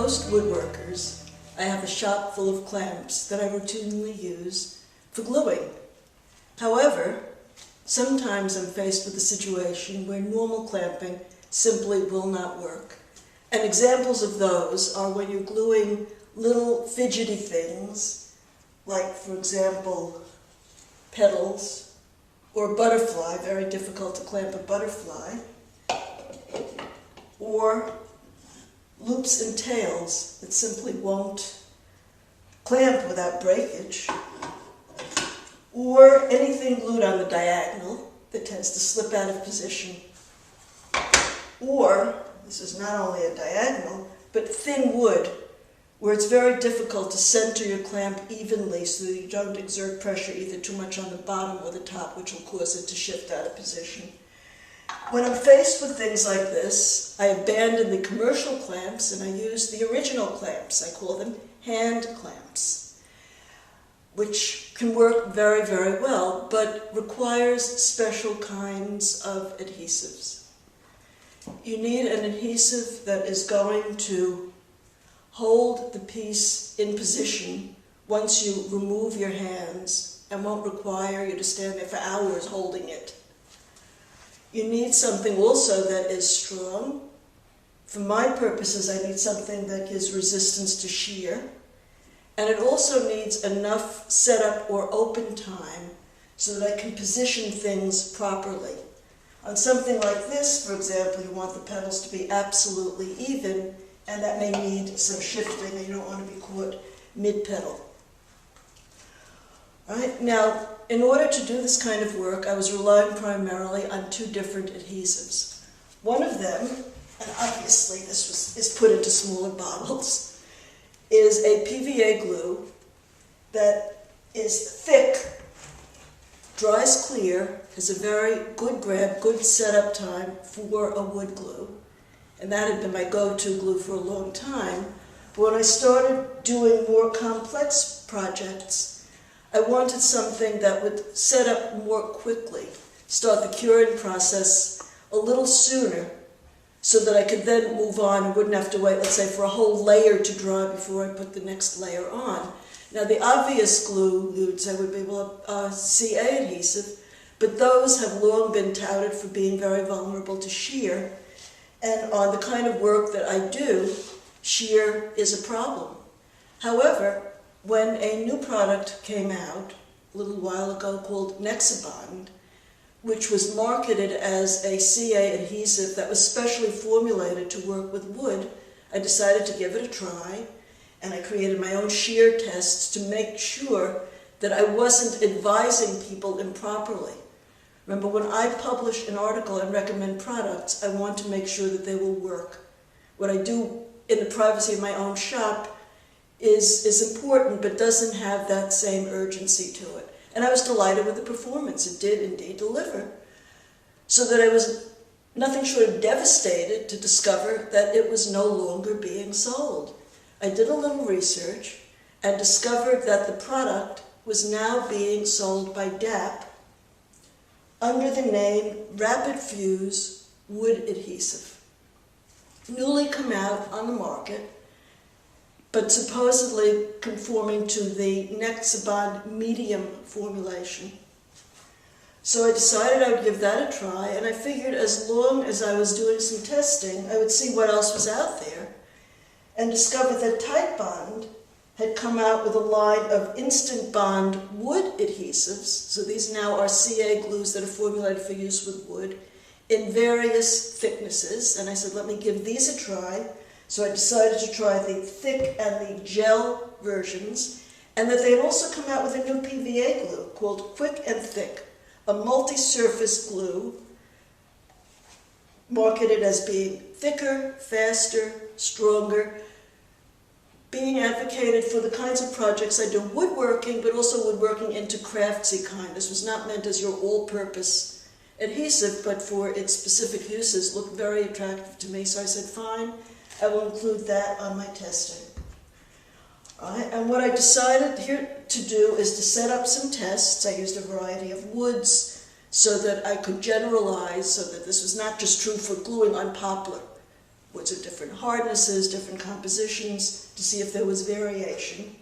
most woodworkers, I have a shop full of clamps that I routinely use for gluing. However, sometimes I'm faced with a situation where normal clamping simply will not work. And examples of those are when you're gluing little fidgety things, like, for example, petals or a butterfly, very difficult to clamp a butterfly, or loops and tails that simply won't clamp without breakage, or anything glued on the diagonal that tends to slip out of position, or, this is not only a diagonal, but thin wood, where it's very difficult to center your clamp evenly so that you don't exert pressure either too much on the bottom or the top, which will cause it to shift out of position. When I'm faced with things like this, I abandon the commercial clamps and I use the original clamps. I call them hand clamps, which can work very, very well, but requires special kinds of adhesives. You need an adhesive that is going to hold the piece in position once you remove your hands and won't require you to stand there for hours holding it. You need something also that is strong. For my purposes, I need something that gives resistance to shear. And it also needs enough setup or open time so that I can position things properly. On something like this, for example, you want the petals to be absolutely even, and that may need some shifting, and you don't want to be caught mid-petal. All right, now, in order to do this kind of work, I was relying primarily on two different adhesives. One of them, and obviously this is put into smaller bottles, is a PVA glue that is thick, dries clear, has a very good grab, good setup time for a wood glue. And that had been my go-to glue for a long time. But when I started doing more complex projects, I wanted something that would set up more quickly, start the curing process a little sooner, so that I could then move on and wouldn't have to wait, let's say, for a whole layer to dry before I put the next layer on. Now, the obvious glue, you would say, would be, well, CA adhesive, but those have long been touted for being very vulnerable to shear. And on the kind of work that I do, shear is a problem. However, when a new product came out a little while ago called Titebond, which was marketed as a CA adhesive that was specially formulated to work with wood, I decided to give it a try, and I created my own shear tests to make sure that I wasn't advising people improperly. Remember, when I publish an article and recommend products, I want to make sure that they will work. What I do in the privacy of my own shop is important, but doesn't have that same urgency to it. And I was delighted with the performance. It did indeed deliver. So that I was nothing short of devastated to discover that it was no longer being sold. I did a little research and discovered that the product was now being sold by DAP under the name Rapid Fuse Wood Adhesive. Newly come out on the market, but supposedly conforming to the Titebond medium formulation. So I decided I would give that a try, and I figured as long as I was doing some testing, I would see what else was out there, and discovered that Titebond had come out with a line of instant bond wood adhesives. So these now are CA glues that are formulated for use with wood in various thicknesses. And I said, let me give these a try. So I decided to try the thick and the gel versions, and that they had also come out with a new PVA glue called Quick&Thick, a multi-surface glue marketed as being thicker, faster, stronger, being advocated for the kinds of projects I do woodworking, but also woodworking into craftsy kind. This was not meant as your all-purpose adhesive, but for its specific uses looked very attractive to me. So I said, fine, I will include that on my testing. All right, and what I decided here to do is to set up some tests. I used a variety of woods so that I could generalize, so that this was not just true for gluing on poplar. woods of different hardnesses, different compositions, to see if there was variation.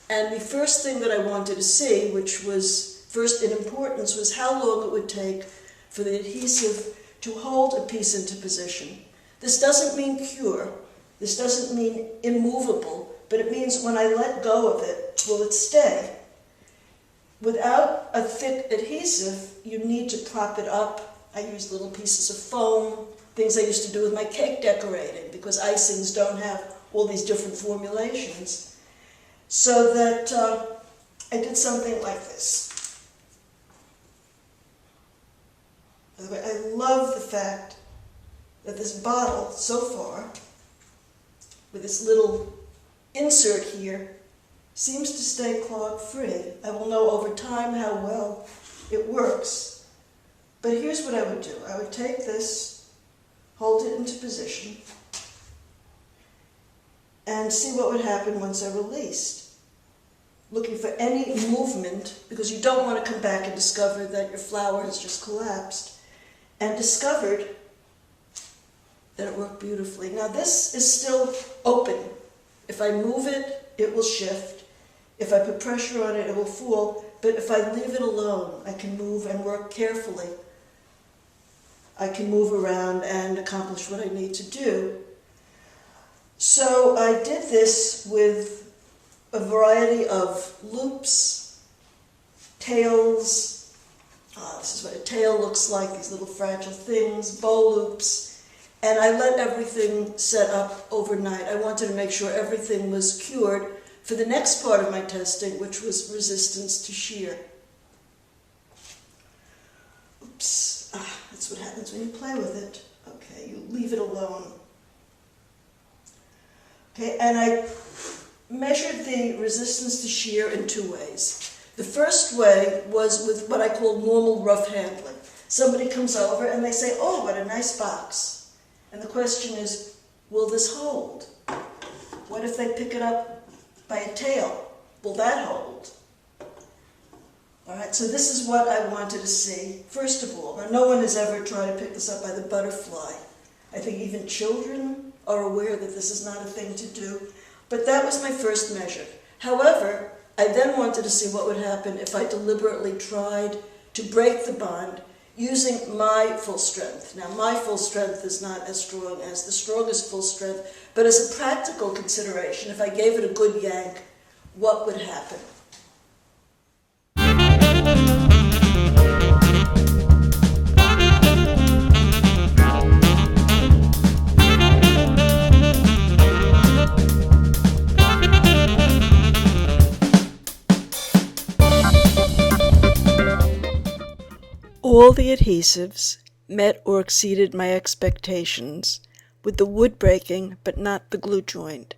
And the first thing that I wanted to see, which was first in importance, was how long it would take for the adhesive to hold a piece into position. This doesn't mean cure, this doesn't mean immovable, but it means when I let go of it, will it stay? Without a thick adhesive, you need to prop it up. I use little pieces of foam, things I used to do with my cake decorating, because icings don't have all these different formulations. So that I did something like this. By the way, I love the fact that this bottle, so far, with this little insert here, seems to stay clog-free. I will know over time how well it works. But here's what I would do. I would take this, hold it into position, and see what would happen once I released. Looking for any movement, because you don't want to come back and discover that your flower has just collapsed, and discovered that it worked beautifully. Now this is still open. If I move it, it will shift. If I put pressure on it, it will fall. But if I leave it alone, I can move and work carefully. I can move around and accomplish what I need to do. So I did this with a variety of loops, tails. This is what a tail looks like, these little fragile things, bow loops. And I let everything set up overnight. I wanted to make sure everything was cured for the next part of my testing, which was resistance to shear. Oops, that's what happens when you play with it. Okay, you leave it alone. Okay, and I measured the resistance to shear in two ways. The first way was with what I call normal rough handling. Somebody comes over and they say, oh, what a nice box. And the question is, will this hold? What if they pick it up by a tail? Will that hold? All right, so this is what I wanted to see. First of all, now no one has ever tried to pick this up by the butterfly. I think even children are aware that this is not a thing to do. But that was my first measure. However, I then wanted to see what would happen if I deliberately tried to break the bond using my full strength. Now, my full strength is not as strong as the strongest full strength, but as a practical consideration, if I gave it a good yank, what would happen? All the adhesives met or exceeded my expectations, with the wood breaking but not the glue joint.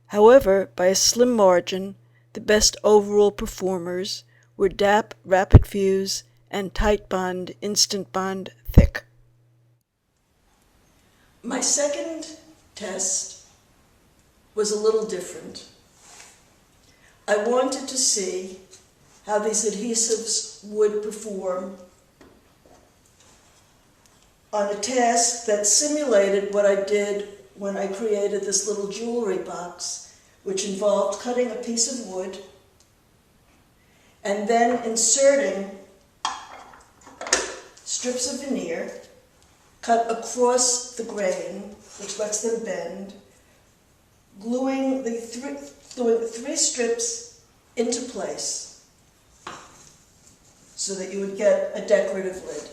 However, by a slim margin, the best overall performers were DAP Rapid Fuse and Titebond Instant Bond Thick. My second test was a little different. I wanted to see how these adhesives would perform on a task that simulated what I did when I created this little jewelry box, which involved cutting a piece of wood and then inserting strips of veneer cut across the grain, which lets them bend, gluing the three strips into place so that you would get a decorative lid.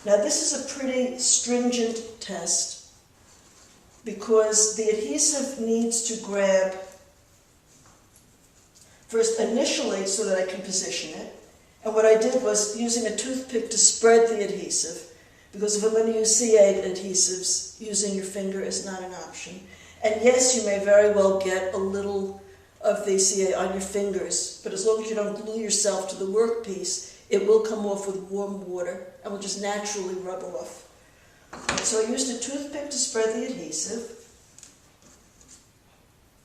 Now this is a pretty stringent test because the adhesive needs to grab first initially so that I can position it. And what I did was using a toothpick to spread the adhesive, because if I'm going to use C8 adhesives, using your finger is not an option. And yes, you may very well get a little of the C8 on your fingers, but as long as you don't glue yourself to the workpiece, it will come off with warm water and will just naturally rub off. So I used a toothpick to spread the adhesive.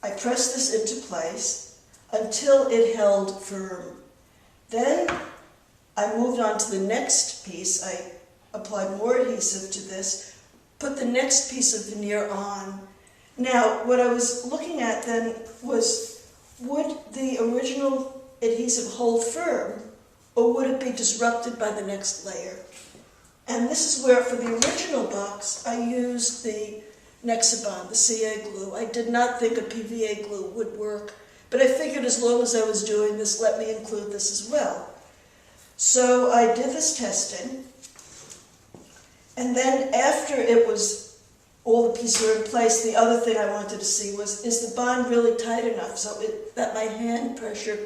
I pressed this into place until it held firm. Then I moved on to the next piece. I applied more adhesive to this put the next piece of veneer on. Now, what I was looking at then was, would the original adhesive hold firm, or would it be disrupted by the next layer? And this is where, for the original box, I used the Nexibond, the CA glue. I did not think a PVA glue would work, but I figured as long as I was doing this, let me include this as well. So I did this testing, and then after it was, all the pieces were in place, the other thing I wanted to see was, is the bond really tight enough so that my hand pressure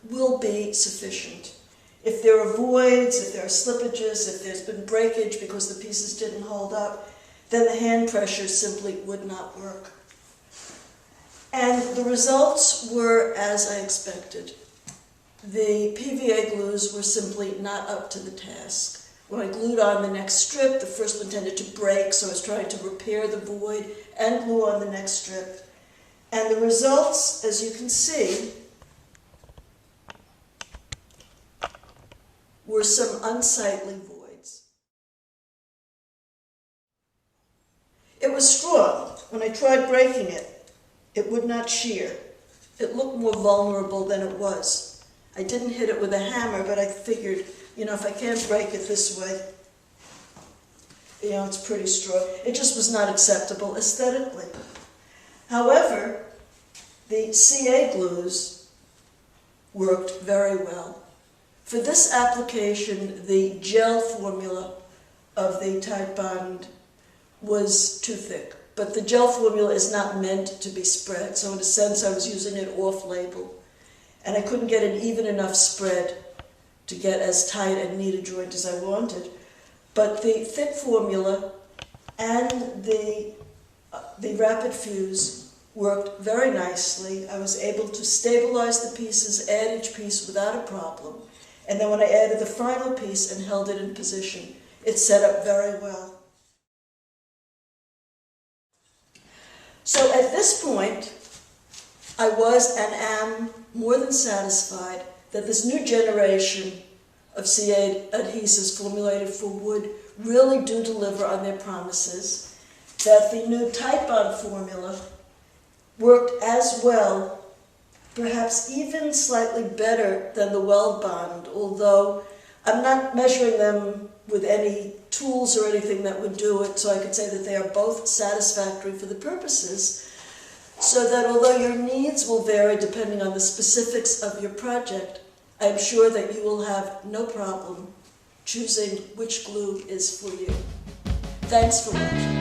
will be sufficient? If there are voids, if there are slippages, if there's been breakage because the pieces didn't hold up, then the hand pressure simply would not work. And the results were as I expected. The PVA glues were simply not up to the task. When I glued on the next strip, the first one tended to break, so I was trying to repair the void and glue on the next strip. And the results, as you can see, were some unsightly voids. It was strong. When I tried breaking it, it would not shear. It looked more vulnerable than it was. I didn't hit it with a hammer, but I figured, if I can't break it this way, it's pretty strong. It just was not acceptable aesthetically. However, the CA glues worked very well. For this application, the gel formula of the Titebond was too thick, but the gel formula is not meant to be spread, so in a sense I was using it off-label, and I couldn't get an even enough spread to get as tight and neat a joint as I wanted. But the thick formula and the rapid fuse worked very nicely. I was able to stabilize the pieces, add each piece without a problem. And then when I added the final piece and held it in position, it set up very well. So at this point, I was and am more than satisfied that this new generation of CA adhesives formulated for wood really do deliver on their promises, that the new Titebond formula worked as well, perhaps even slightly better than the Weldbond, although I'm not measuring them with any tools or anything that would do it, so I could say that they are both satisfactory for the purposes, so that although your needs will vary depending on the specifics of your project, I'm sure that you will have no problem choosing which glue is for you. Thanks for watching.